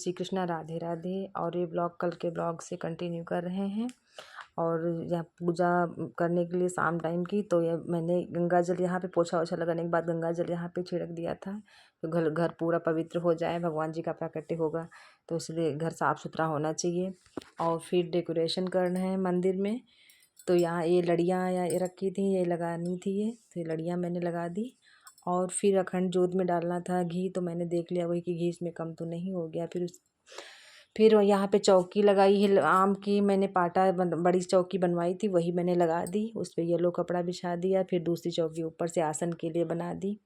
श्री कृष्णा, राधे राधे। और ये ब्लॉग कल के ब्लॉग से कंटिन्यू कर रहे हैं। और यहाँ पूजा करने के लिए शाम टाइम की, तो ये मैंने गंगा जल यहाँ पे पोछा वोछा लगाने के बाद गंगा जल यहाँ पे छिड़क दिया था, तो घर घर पूरा पवित्र हो जाए, भगवान जी का प्राकट्य होगा, तो इसलिए घर साफ़ सुथरा होना चाहिए। और फिर डेकोरेशन करना है मंदिर में, तो यहाँ ये लड़ियाँ ये रखी थी, ये लगानी थी, ये तो ये लड़ियाँ मैंने लगा दी। और फिर अखंड जोत में डालना था घी, तो मैंने देख लिया वही कि घी इसमें कम तो नहीं हो गया। फिर यहाँ पे चौकी लगाई है आम की, मैंने पाटा बड़ी चौकी बनवाई थी, वही मैंने लगा दी। उस पर येलो कपड़ा बिछा दिया, फिर दूसरी चौकी ऊपर से आसन के लिए बना दी,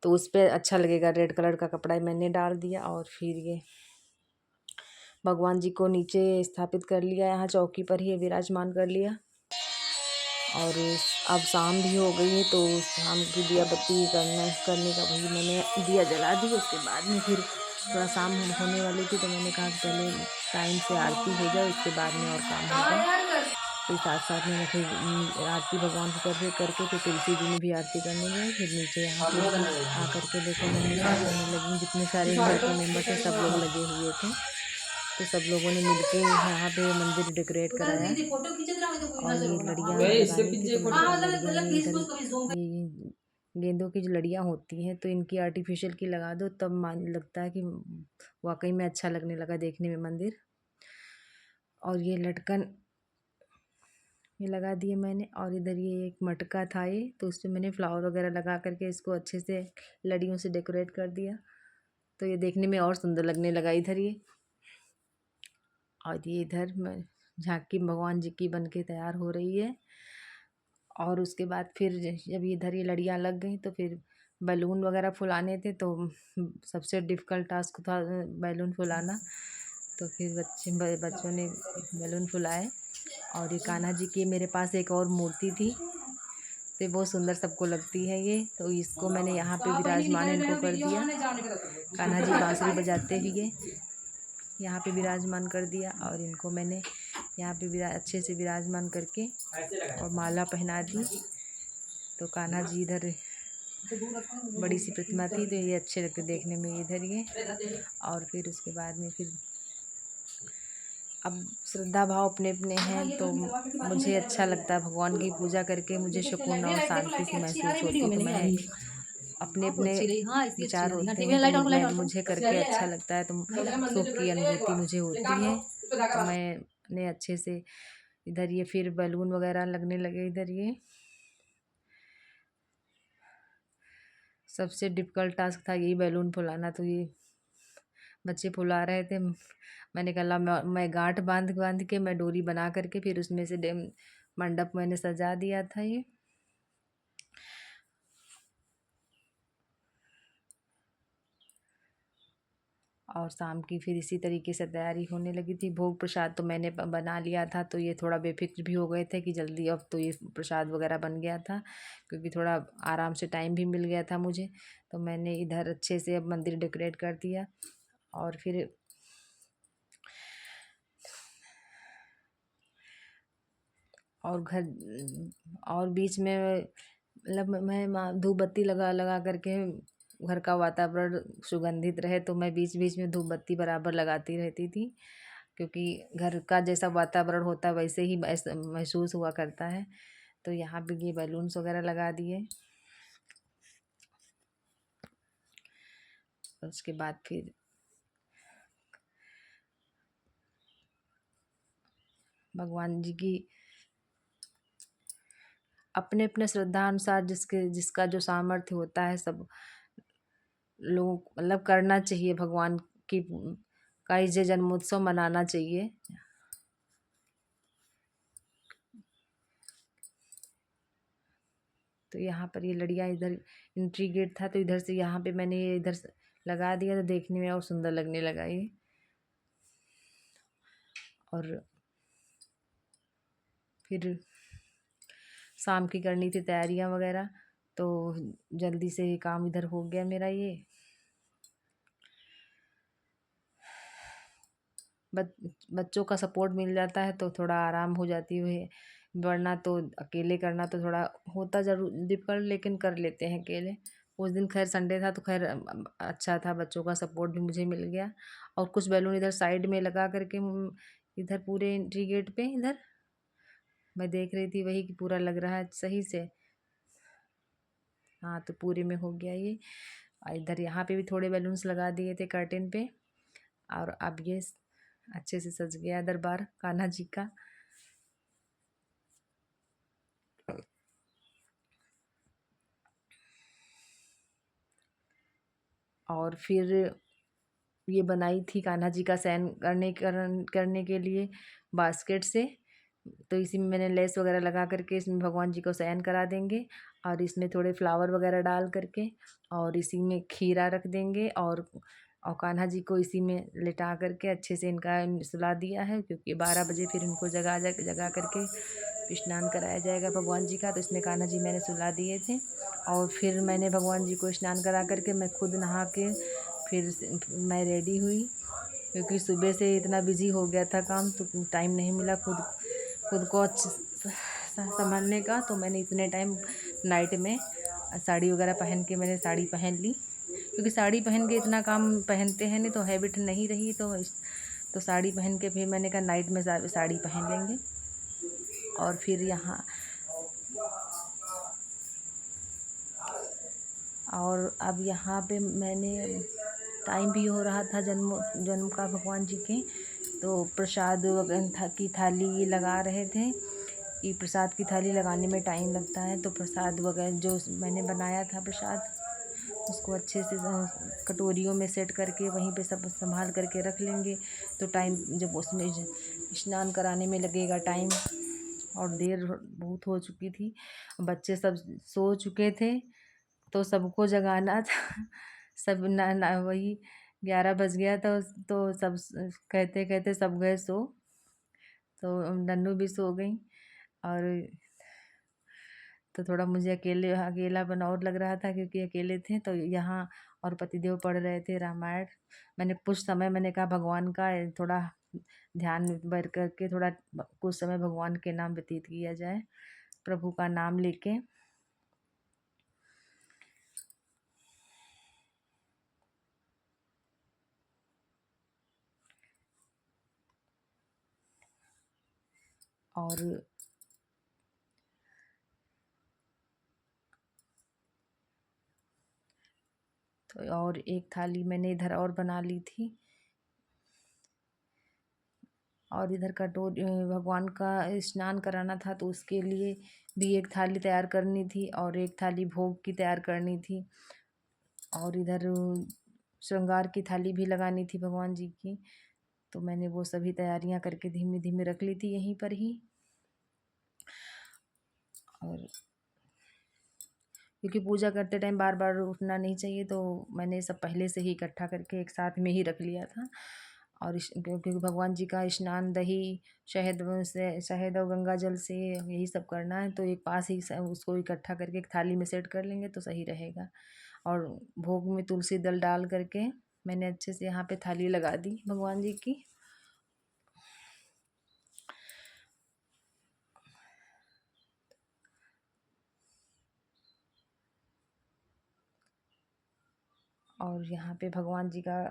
तो उस पर अच्छा लगेगा, रेड कलर का कपड़ा मैंने डाल दिया। और फिर ये भगवान जी को नीचे स्थापित कर लिया, यहाँ चौकी पर ही विराजमान कर लिया। और अब शाम भी हो गई है, तो शाम की दिया बत्ती करने का वही मैंने दिया जला दी। उसके बाद में फिर थोड़ा शाम होने वाली थी, तो मैंने कहा कि पहले टाइम से आरती हो जाए, उसके बाद में और काम होगा। तो साथ साथ में मैं फिर आरती भगवान की करके फिर तुलसी जी में भी आरती करने गए। फिर नीचे यहाँ पे आकर के देखो मम्मी क्या करने लगी, जितने सारे घर के मेंबर थे सब लोग लगे हुए थे, तो सब लोगों ने मिलके यहाँ पे मंदिर डेकोरेट कराया। और ये लड़ियाँ लगानी थी, तो मैंने कहा लड़ियाँ ये इधर ये गेंदों की जो लड़ियाँ होती हैं, तो इनकी आर्टिफिशियल की लगा दो, तब मान लगता है कि वाकई में अच्छा लगने लगा देखने में मंदिर। और ये लटकन ये लगा दिए मैंने। और इधर ये एक मटका था ये, तो उस पर मैंने फ्लावर वगैरह लगा करके इसको अच्छे से लड़ियों से डेकोरेट कर दिया, तो ये देखने में और सुंदर लगने लगा इधर ये। और ये इधर मैं झांकी भगवान जी की बन के तैयार हो रही है। और उसके बाद फिर जब इधर ये लड़ियाँ लग गई, तो फिर बैलून वगैरह फुलाने थे, तो सबसे डिफ़िकल्ट टास्क था बैलून फुलाना। तो फिर बच्चों ने बैलून फुलाए। और ये कान्हा जी की मेरे पास एक और मूर्ति थी, तो बहुत सुंदर सबको लगती है ये, तो इसको मैंने यहाँ पे विराजमान इनको कर दिया। कान्हा जी बांसुरी बजाते हुए यहाँ पे विराजमान कर दिया। और इनको मैंने यहाँ पे अच्छे से विराजमान करके और माला पहना दी। तो कान्हा जी इधर बड़ी सी प्रतिमा थी, तो ये अच्छे लगते देखने में इधर ये। और फिर उसके बाद में फिर अब श्रद्धा भाव अपने अपने हैं, तो मुझे अच्छा लगता है भगवान की पूजा करके, मुझे सुकून और शांति सी महसूस होती है। तो मैं अपने अपने विचार होते हैं, तो मुझे करके अच्छा लगता है, तो सुख की अनुभूति मुझे होती है। तो मैंने अच्छे से इधर ये फिर बैलून वगैरह लगने लगे इधर ये। सबसे डिफ़िकल्ट टास्क था यही बैलून फुलाना, तो ये बच्चे फुला रहे थे, मैंने कहा मैं गांठ बांध बांध के मैं डोरी बना करके फिर उसमें से मंडप मैंने सजा दिया था ये। और शाम की फिर इसी तरीके से तैयारी होने लगी थी। भोग प्रसाद तो मैंने बना लिया था, तो ये थोड़ा बेफिक्र भी हो गए थे कि जल्दी अब तो ये प्रसाद वगैरह बन गया था, क्योंकि थोड़ा आराम से टाइम भी मिल गया था मुझे। तो मैंने इधर अच्छे से अब मंदिर डेकोरेट कर दिया। और फिर और बीच में मतलब मैं धूप बत्ती लगा लगा करके घर का वातावरण सुगंधित रहे, तो मैं बीच बीच में धूप बत्ती बराबर लगाती रहती थी, क्योंकि घर का जैसा वातावरण होता है वैसे ही महसूस हुआ करता है। तो यहाँ पे ये बैलून्स वगैरह लगा दिए। उसके बाद फिर भगवान जी की अपने अपने श्रद्धा अनुसार जिसका जो सामर्थ्य होता है, सब लोग मतलब करना चाहिए, भगवान की का ये जन्मोत्सव मनाना चाहिए। तो यहाँ पर ये लड़ियाँ इधर एंट्री गेट था, तो इधर से यहाँ पे मैंने ये इधर लगा दिया, तो देखने में और सुंदर लगने लगा ये। और फिर शाम की करनी थी तैयारियाँ वगैरह, तो जल्दी से ये काम इधर हो गया मेरा ये। बच्चों का सपोर्ट मिल जाता है तो थोड़ा आराम हो जाती है, वरना तो अकेले करना तो थोड़ा होता ज़रूर डिफ़िकल्ट, लेकिन कर लेते हैं अकेले। उस दिन खैर संडे था तो खैर अच्छा था, बच्चों का सपोर्ट भी मुझे मिल गया। और कुछ बैलून इधर साइड में लगा करके इधर पूरे एंट्री गेट पे इधर मैं देख रही थी वही कि पूरा लग रहा है सही से। हाँ तो पूरे में हो गया ये। और इधर यहाँ पे भी थोड़े बैलून्स लगा दिए थे कर्टेन पे। और अब ये अच्छे से सज गया दरबार कान्हा जी का। और फिर ये बनाई थी कान्हा जी का शयन करने के लिए बास्केट से। तो इसी में मैंने लेस वगैरह लगा करके इसमें भगवान जी को शयन करा देंगे। और इसमें थोड़े फ्लावर वगैरह डाल करके और इसी में खीरा रख देंगे। और कान्हा जी को इसी में लिटा करके अच्छे से इनका सुला दिया है, क्योंकि 12 बजे फिर इनको जगा करके स्नान कराया जाएगा भगवान जी का। तो इसमें कान्हा जी मैंने सुला दिए थे। और फिर मैंने भगवान जी को स्नान करा करके मैं खुद नहा के फिर मैं रेडी हुई, क्योंकि सुबह से इतना बिजी हो गया था काम तो टाइम नहीं मिला खुद को अच्छे संभालने का। तो मैंने इतने टाइम नाइट में साड़ी वगैरह पहन के मैंने साड़ी पहन ली, क्योंकि साड़ी पहन के इतना काम पहनते हैं नहीं तो हैबिट नहीं रही। तो साड़ी पहन के फिर मैंने कहा नाइट में साड़ी पहन लेंगे। और फिर यहाँ और अब यहाँ पे मैंने टाइम भी हो रहा था जन्म का भगवान जी के। तो प्रसाद की थाली लगा रहे थे कि प्रसाद की थाली लगाने में टाइम लगता है। तो प्रसाद वगैरह जो मैंने बनाया था प्रसाद उसको अच्छे से कटोरियों में सेट करके वहीं पे सब संभाल करके रख लेंगे। तो टाइम जब उसमें स्नान कराने में लगेगा टाइम, और देर बहुत हो चुकी थी, बच्चे सब सो चुके थे तो सबको जगाना था। सब ना वही 11 बज गया था तो सब कहते कहते सब गए सो। तो नन्नू भी सो गई। और तो थोड़ा मुझे अकेलापन और लग रहा था, क्योंकि अकेले थे तो यहाँ। और पतिदेव पढ़ रहे थे रामायण। मैंने कुछ समय मैंने कहा भगवान का थोड़ा ध्यान बैठ करके थोड़ा कुछ समय भगवान के नाम व्यतीत किया जाए, प्रभु का नाम लेके। और तो और एक थाली मैंने इधर और बना ली थी। और इधर कटोरी भगवान का स्नान कराना था तो उसके लिए भी एक थाली तैयार करनी थी और एक थाली भोग की तैयार करनी थी। और इधर श्रृंगार की थाली भी लगानी थी भगवान जी की। तो मैंने वो सभी तैयारियां करके धीमे धीमे रख ली थी यहीं पर ही। और क्योंकि पूजा करते टाइम बार बार उठना नहीं चाहिए, तो मैंने सब पहले से ही इकट्ठा करके एक साथ में ही रख लिया था। और क्योंकि भगवान जी का स्नान दही शहद और गंगा जल से यही सब करना है, तो एक पास ही उसको इकट्ठा करके एक थाली में सेट कर लेंगे तो सही रहेगा। और भोग में तुलसी दल डाल करके मैंने अच्छे से यहाँ पे थाली लगा दी भगवान जी की। और यहाँ पे भगवान जी का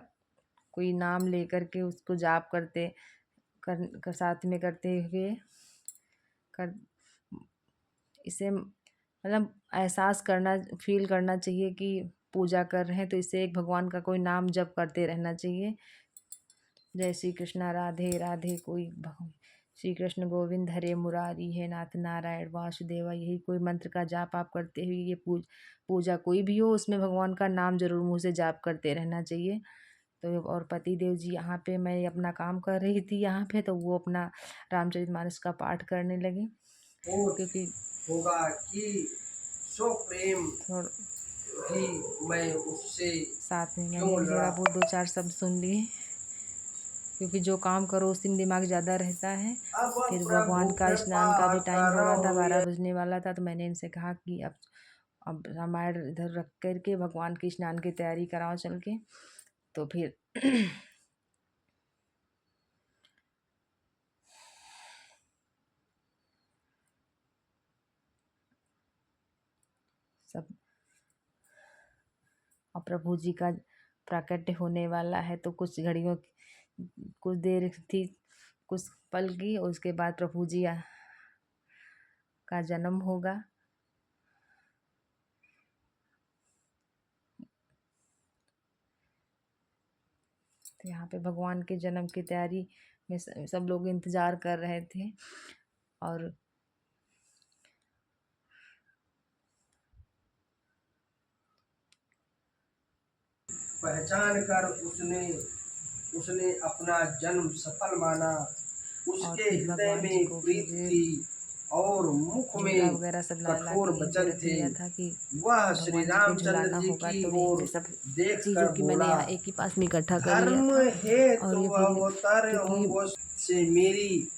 कोई नाम ले करके उसको जाप साथ में करते हुए कर इसे मतलब एहसास करना फील करना चाहिए कि पूजा कर रहे हैं, तो इसे एक भगवान का कोई नाम जप करते रहना चाहिए। जय श्री कृष्णा राधे राधे कोई श्री कृष्ण गोविंद हरे मुरारी है नाथ नारायण वासुदेवा, यही कोई मंत्र का जाप आप करते हुए ये पूजा कोई भी हो उसमें भगवान का नाम जरूर मुँह से जाप करते रहना चाहिए। तो और पति देव जी यहाँ पे मैं अपना काम कर रही थी यहाँ पे, तो वो अपना रामचरितमानस का पाठ करने लगे, क्योंकि होगा कि सो प्रेम थोड़ा भी मैं उससे साथ में मैंने क्यों भी लड़ा। थोड़ा बहुत 2-4 शब्द सुन लिए, क्योंकि जो काम करो उसी में दिमाग ज़्यादा रहता है। अब फिर प्रभु भगवान का कृपा स्नान का भी टाइम हो रहा था, करो 12 बजने वाला था। तो मैंने इनसे कहा कि अब रामायण इधर रख करके भगवान के स्नान की तैयारी कराओ चल के। तो फिर सब प्रभु जी का प्राकट्य होने वाला है, तो कुछ घड़ियों कुछ देर थी, कुछ पल की, उसके बाद प्रभु जी का जन्म होगा। तो यहाँ पे भगवान के जन्म की तैयारी में सब लोग इंतजार कर रहे थे। और पहचान कर उसने अपना जन्म सफल माना। और उसके फिर हृदय भगवान जी में को प्रीत फिर थी और मुख झूला में वगैरह सब ला ला के कठोर यहीं पे वचन रख थे। दिया था कि वह श्री भगवान जी को रामचंद्र झुलाना जी होगा। की तो यहीं ओर पे सब देख चीज़ों कर की मैंने बोला, यहाँ एक ही पास में इकट्ठा कर लिया धर्म था। है और तो ये फिर अवतर क्योंकि हूँ से मेरी।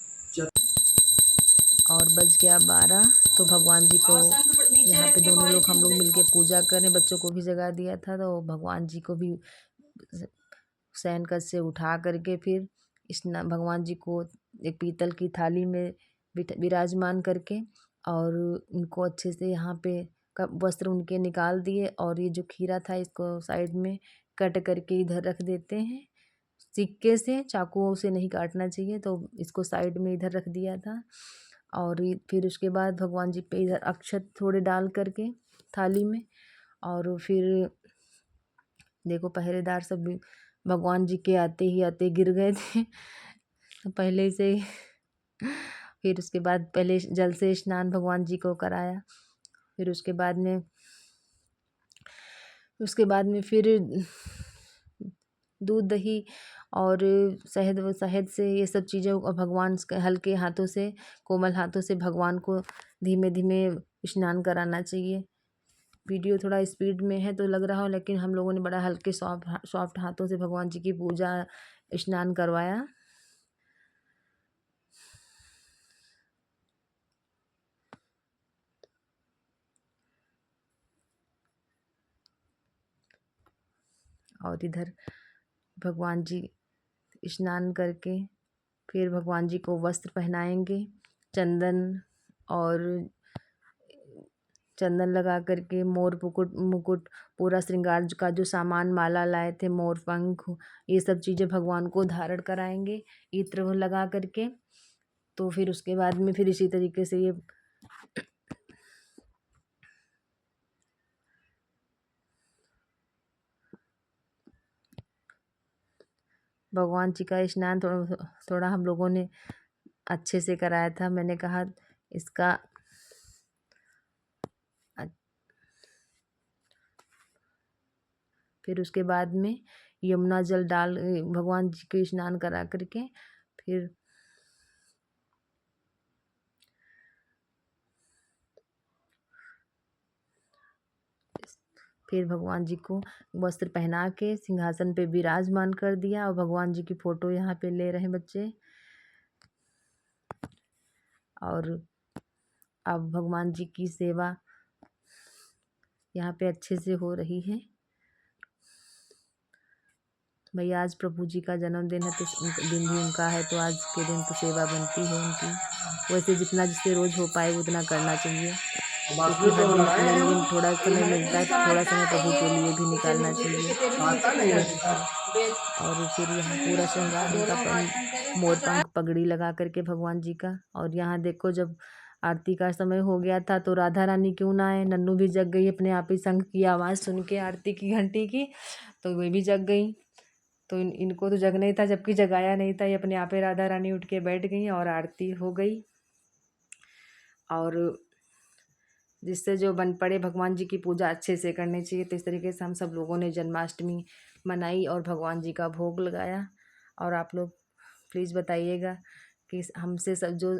और बज गया 12, तो भगवान जी को यहाँ पे दोनों लोग हम लोग मिलके पूजा करें, बच्चों को भी जगा दिया था। तो भगवान जी को भी शयन कक्ष से उठा करके फिर स्नान, भगवान जी को एक पीतल की थाली में विराजमान करके, और उनको अच्छे से यहाँ पे वस्त्र उनके निकाल दिए। और ये जो खीरा था इसको साइड में कट करके इधर रख देते हैं, सिक्के से, चाकुओं से नहीं काटना चाहिए, तो इसको साइड में इधर रख दिया था। और फिर उसके बाद भगवान जी पे इधर अक्षत थोड़े डाल करके थाली में, और फिर देखो पहरेदार सब भी भगवान जी के आते गिर गए थे तो पहले से ही फिर उसके बाद पहले जल से स्नान भगवान जी को कराया। फिर उसके बाद में फिर दूध दही और शहद से ये सब चीज़ें भगवान हल्के हाथों से, कोमल हाथों से भगवान को धीमे धीमे स्नान कराना चाहिए। वीडियो थोड़ा स्पीड में है तो लग रहा हो, लेकिन हम लोगों ने बड़ा हल्के सॉफ्ट हाथों से भगवान जी की पूजा स्नान करवाया। और इधर भगवान जी स्नान करके फिर भगवान जी को वस्त्र पहनाएंगे, चंदन और चंदन लगा करके, मोर मुकुट पूरा श्रृंगार का जो सामान माला लाए थे, मोर पंख, ये सब चीज़ें भगवान को धारण कराएंगे इत्र लगा करके। तो फिर उसके बाद में फिर इसी तरीके से ये भगवान जी का स्नान थोड़ा हम लोगों ने अच्छे से कराया था। मैंने कहा इसका फिर उसके बाद में यमुना जल डाल भगवान जी को स्नान करा करके फिर भगवान जी को वस्त्र पहना के सिंहासन पे विराजमान कर दिया। और भगवान जी की फ़ोटो यहाँ पे ले रहे बच्चे। और अब भगवान जी की सेवा यहाँ पे अच्छे से हो रही है। भैया आज प्रभु जी का जन्मदिन है, तो दिन भी उनका है, तो आज के दिन तो सेवा बनती है उनकी। वैसे जितना जिससे रोज़ हो पाए उतना करना चाहिए, क्योंकि हर दिन नहीं, दिन थोड़ा समय मिलता है तो थोड़ा समय प्रभु के लिए भी निकालना चाहिए। और फिर यहाँ पूरा श्रृंगार उनका मोर पंख पगड़ी लगा करके भगवान जी का। और यहाँ देखो जब आरती का समय हो गया था तो राधा रानी क्यों ना आए, नन्नू भी जग गई अपने आप ही, शंख की आवाज़ सुन के आरती की घंटी की, तो वे भी जग गई। तो इनको तो जगना ही था, जबकि जगाया नहीं था, ये अपने आप ही राधा रानी उठ के बैठ गई और आरती हो गई। और जिससे जो बन पड़े, भगवान जी की पूजा अच्छे से करनी चाहिए। तो इस तरीके से हम सब लोगों ने जन्माष्टमी मनाई और भगवान जी का भोग लगाया। और आप लोग प्लीज़ बताइएगा कि हमसे सब जो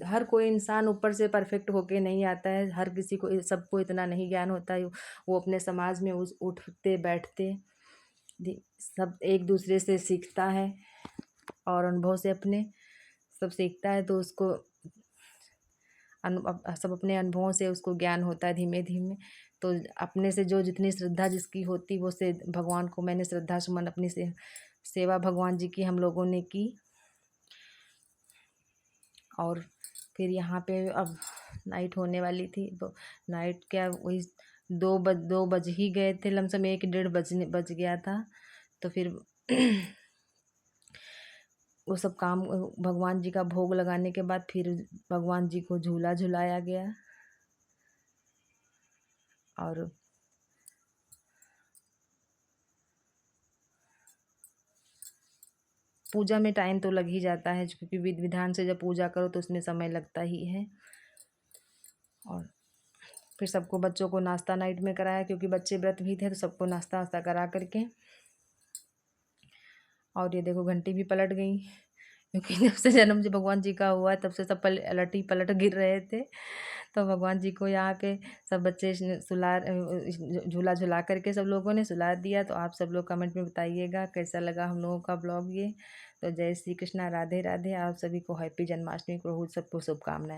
हर कोई इंसान ऊपर से परफेक्ट होके नहीं आता है, हर किसी को सबको इतना नहीं ज्ञान होता है, वो अपने समाज में उठते बैठते सब एक दूसरे से सीखता है और अनुभव से अपने सब सीखता है। तो उसको सब अपने अनुभवों से उसको ज्ञान होता है धीमे धीमे। तो अपने से जो जितनी श्रद्धा जिसकी होती वो से भगवान को मैंने श्रद्धा सुमन अपनी सेवा भगवान जी की हम लोगों ने की। और फिर यहाँ पे अब नाइट होने वाली थी, तो नाइट क्या वही दो बज ही गए थे, लमसम 1 डेढ़ बज गया था। तो फिर वो सब काम भगवान जी का भोग लगाने के बाद फिर भगवान जी को झूला झुलाया गया। और पूजा में टाइम तो लग ही जाता है, क्योंकि विधि विधान से जब पूजा करो तो उसमें समय लगता ही है। और फिर सबको बच्चों को नाश्ता नाइट में कराया, क्योंकि बच्चे व्रत भी थे, तो सबको नाश्ता वास्ता करा करके। और ये देखो घंटी भी पलट गई, क्योंकि जब से जन्म जी भगवान जी का हुआ है तब से सब पलट गिर रहे थे। तो भगवान जी को यहाँ पे सब बच्चे झूला झुला करके सब लोगों ने सुला दिया। तो आप सब लोग कमेंट में बताइएगा कैसा लगा हम लोगों का ब्लॉग ये। तो जय श्री कृष्णा, राधे राधे। आप सभी को हैप्पी जन्माष्टमी, प्रभु सबको शुभकामनाएं।